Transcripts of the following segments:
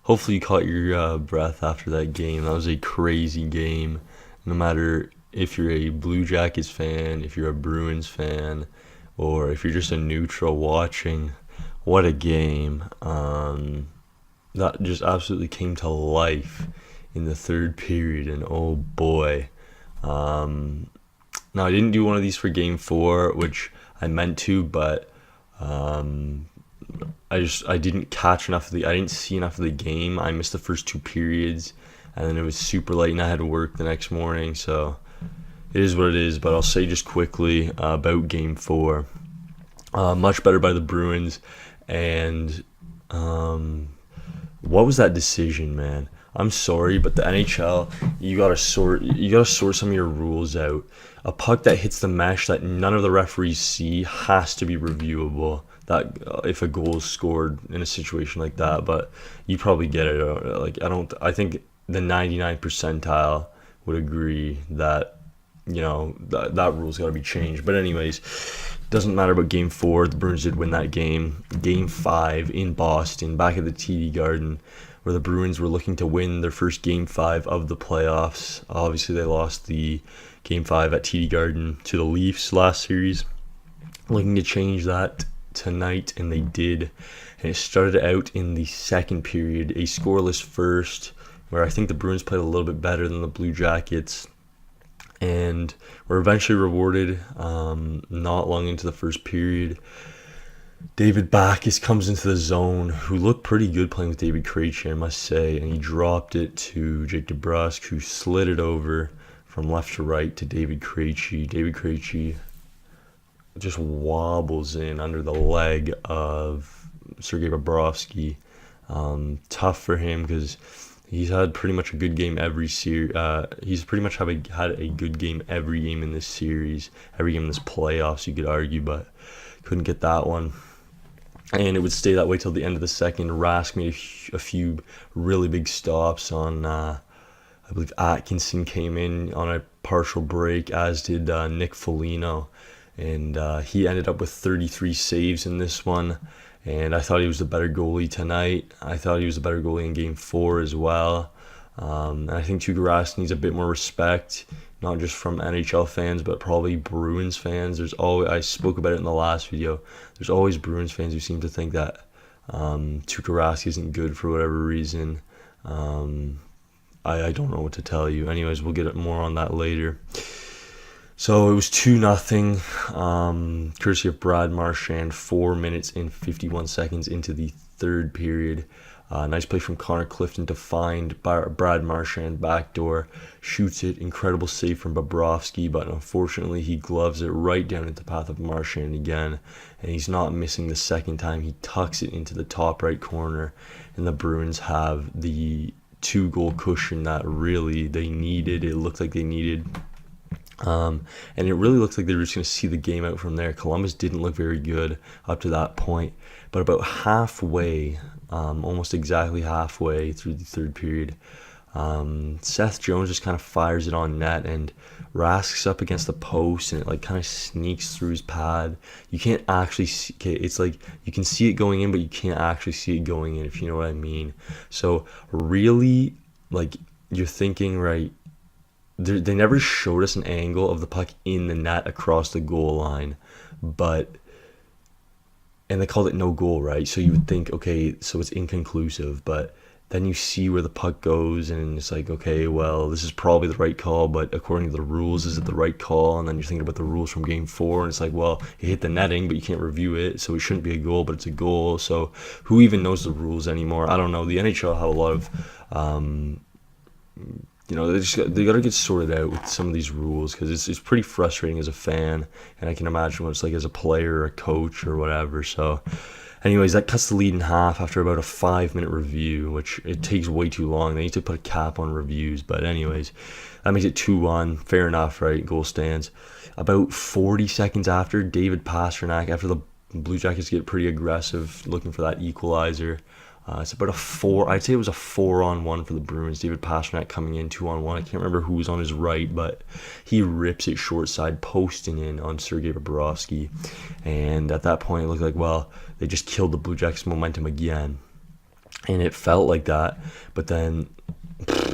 Hopefully you caught your breath after that game. That was a crazy game. No matter if you're a Blue Jackets fan, if you're a Bruins fan, or if you're just a neutral watching, what a game. That just absolutely came to life in the third period, and oh boy. Um, Now, I didn't do one of these for game four, which I meant to, but um, I didn't catch enough of I didn't see enough of the game. I missed the first two periods, and then it was super late, and I had to work the next morning. So it is what it is. But I'll say just quickly about Game Four. Much better by the Bruins, and what was that decision, man? I'm sorry, but the NHL, you gotta sort some of your rules out. A puck that hits the mesh that none of the referees see has to be reviewable. That if a goal is scored in a situation like that, but you probably get it. Like I don't. I think the 99 percentile would agree that that rule's got to be changed. But anyways, doesn't matter about game four. The Bruins did win that game. Game five in Boston, back at the TD Garden, where the Bruins were looking to win their first game five of the playoffs. Obviously, they lost the game five at TD Garden to the Leafs last series. Looking to change that tonight, and they did. And it started out in the second period, a scoreless first, where I think the Bruins played a little bit better than the Blue Jackets, and were eventually rewarded not long into the first period. David Backes comes into the zone, who looked pretty good playing with David Krejci, I must say, and he dropped it to Jake DeBrusk, who slid it over from left to right to David Krejci. David Krejci just wobbles in under the leg of Sergei Bobrovsky. Tough for him because he's had pretty much a good game every series. He's pretty much had a good game every game in this series, every game in this playoffs, you could argue, but couldn't get that one. And it would stay that way till the end of the second. Rask made a few really big stops on, I believe Atkinson came in on a partial break, as did Nick Foligno. And he ended up with 33 saves in this one. And I thought he was the better goalie tonight. I thought he was the better goalie in Game 4 as well. And I think Tuukka Rask needs a bit more respect, not just from NHL fans, but probably Bruins fans. I spoke about it in the last video. There's always Bruins fans who seem to think that Tuukka Rask isn't good for whatever reason. I don't know what to tell you. Anyways, we'll get more on that later. So it was 2-0, courtesy of Brad Marchand, 4 minutes and 51 seconds into the third period. Nice play from Connor Clifton to find Brad Marchand backdoor. Shoots it, incredible save from Bobrovsky, but unfortunately he gloves it right down into the path of Marchand again. And he's not missing the second time. He tucks it into the top right corner, and the Bruins have the 2-goal cushion that really they needed. It looked like they needed. And it really looks like they were just going to see the game out from there. Columbus didn't look very good up to that point, but about halfway, almost exactly halfway through the third period, Seth Jones just kind of fires it on net, and Rask's up against the post, and it kind of sneaks through his pad. You can't actually see it's like you can see it going in, but you can't actually see it going in, if you know what I mean. So really, you're thinking, right, they never showed us an angle of the puck in the net across the goal line, and they called it no goal, right? So you would think, okay, so it's inconclusive, but then you see where the puck goes, and it's like, okay, well, this is probably the right call, but according to the rules, is it the right call? And then you're thinking about the rules from Game 4, and it's like, well, it hit the netting, but you can't review it, so it shouldn't be a goal, but it's a goal. So who even knows the rules anymore? I don't know. The NHL have a lot of they got to get sorted out with some of these rules, because it's pretty frustrating as a fan, and I can imagine what it's like as a player or a coach or whatever. So anyways, that cuts the lead in half after about a 5-minute review, which it takes way too long. They need to put a cap on reviews, but anyways, that makes it 2-1. Fair enough, right? Goal stands. About 40 seconds after, David Pastrnak, after the Blue Jackets get pretty aggressive looking for that equalizer, It's about a four. I'd say it was a 4-on-1 for the Bruins. David Pastrnak coming in 2-on-1. I can't remember who was on his right, but he rips it short side, posting in on Sergei Bobrovsky. And at that point, it looked like, well, they just killed the Blue Jackets' momentum again. And it felt like that. But then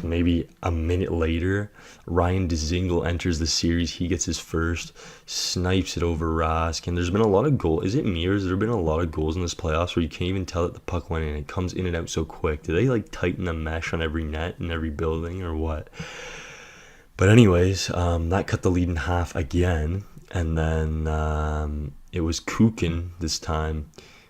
maybe a minute later, Ryan Dzingel enters the series. He gets his first, snipes it over Rask, and there's been a lot of goals. Is it me, or has there been a lot of goals in this playoffs where you can't even tell that the puck went in? It comes in and out so quick. Do they like tighten the mesh on every net in every building, or what? But anyways, that cut the lead in half again, and then it was Kukin this time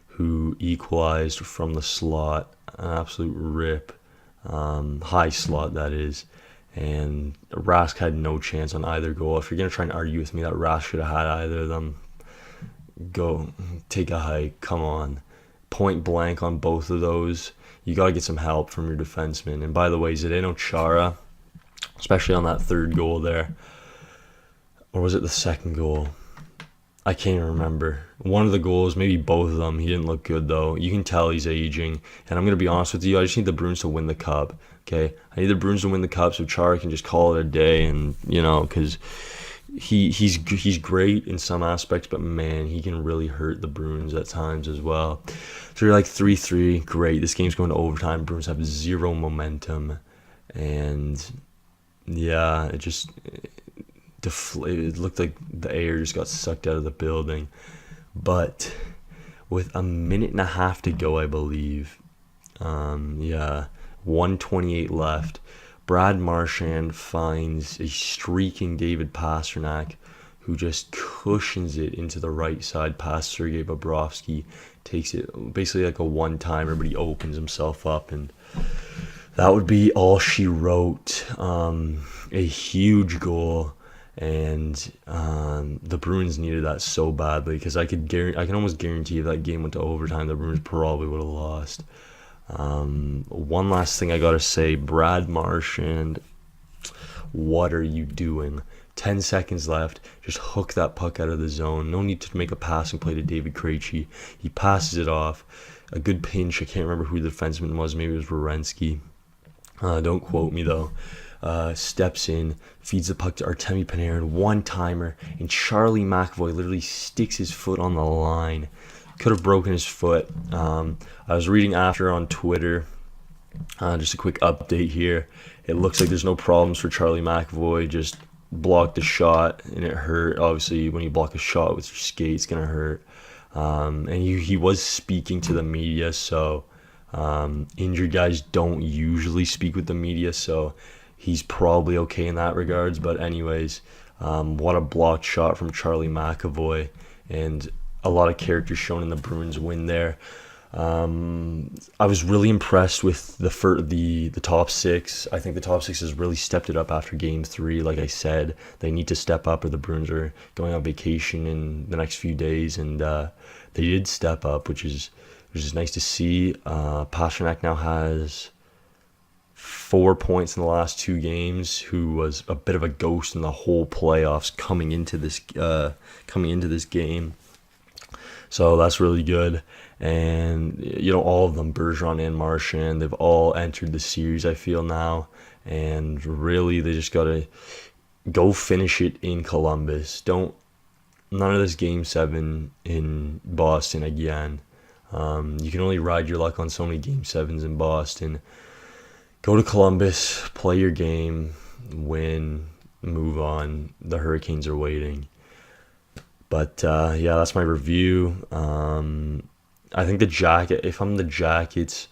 who equalized from the slot, an absolute rip. High slot, that is. And Rask had no chance on either goal. If you're going to try and argue with me that Rask should have had either of them, go take a hike. Come on. Point blank on both of those. You got to get some help from your defenseman. And by the way, Zdeno Chara, especially on that third goal there, or was it the second goal? I can't even remember. One of the goals, maybe both of them, he didn't look good though. You can tell he's aging. And I'm going to be honest with you, I just need the Bruins to win the cup. Okay? I need the Bruins to win the cup so Chara can just call it a day. And, because he's great in some aspects, but man, he can really hurt the Bruins at times as well. So you're like 3-3, great. This game's going to overtime. Bruins have zero momentum. And, yeah, it just... It looked like the air just got sucked out of the building. But with a minute and a half to go, I believe, 1:28 left, Brad Marchand finds a streaking David Pastrnak, who just cushions it into the right side past Sergei Bobrovsky, takes it basically like a one-timer, but he opens himself up, and that would be all she wrote. A huge goal. And the Bruins needed that so badly, because I can almost guarantee if that game went to overtime, the Bruins probably would have lost. One last thing I gotta say, Brad Marchand, what are you doing? 10 seconds left, just hook that puck out of the zone. No need to make a passing play to David Krejci. He passes it off. A good pinch. I can't remember who the defenseman was. Maybe it was Werenski. Don't quote me though. Steps in, feeds the puck to Artemi Panarin, one-timer, and Charlie McAvoy literally sticks his foot on the line. Could have broken his foot. I was reading after on Twitter, just a quick update here. It looks like there's no problems for Charlie McAvoy, just blocked the shot, and it hurt. Obviously, when you block a shot with your skate, it's going to hurt. And he was speaking to the media, so injured guys don't usually speak with the media, so he's probably okay in that regards. But anyways, what a blocked shot from Charlie McAvoy, and a lot of character shown in the Bruins win there. I was really impressed with the top six. I think the top six has really stepped it up after Game 3. Like I said, they need to step up, or the Bruins are going on vacation in the next few days, and they did step up, which is nice to see. Pastrnak now has 4 points in the last 2 games, who was a bit of a ghost in the whole playoffs coming into this game. So that's really good. And, all of them, Bergeron and Marchand, they've all entered the series, I feel now. And really, they just got to go finish it in Columbus. None of this Game 7 in Boston again. You can only ride your luck on so many Game 7s in Boston. Go to Columbus, play your game, win, move on. The Hurricanes are waiting. But, that's my review. I think if I'm the Jackets,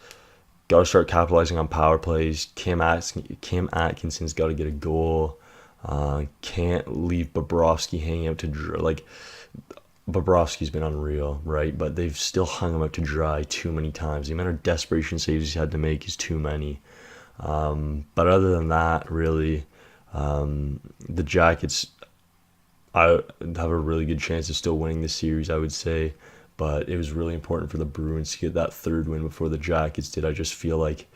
got to start capitalizing on power plays. Cam Atkinson's got to get a goal. Can't leave Bobrovsky hanging out to dry. Like, Bobrovsky's been unreal, right? But they've still hung him out to dry too many times. The amount of desperation saves he's had to make is too many. But other than that, really, the Jackets, I have a really good chance of still winning the series, I would say. But it was really important for the Bruins to get that third win before the Jackets did. I just feel like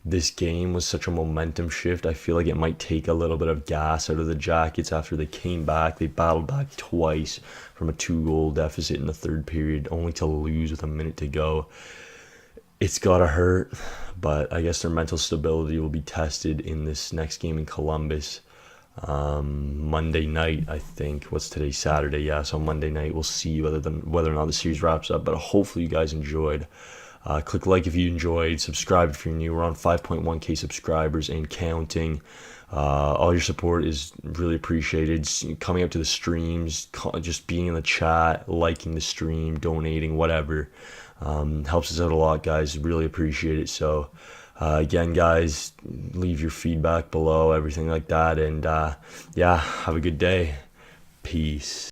this game was such a momentum shift. I feel like it might take a little bit of gas out of the Jackets after they came back. They battled back twice from a 2-goal deficit in the third period, only to lose with a minute to go. It's gotta hurt, but I guess their mental stability will be tested in this next game in Columbus. Monday night, I think. What's today? Saturday. Yeah, so Monday night we'll see whether or not the series wraps up. But hopefully you guys enjoyed. Click like if you enjoyed. Subscribe if you're new. We're on 5.1k subscribers and counting. All your support is really appreciated. Coming up to the streams, just being in the chat, liking the stream, donating, whatever, helps us out a lot, guys. Really appreciate it. So again, guys, leave your feedback below, everything like that, and yeah, have a good day. Peace.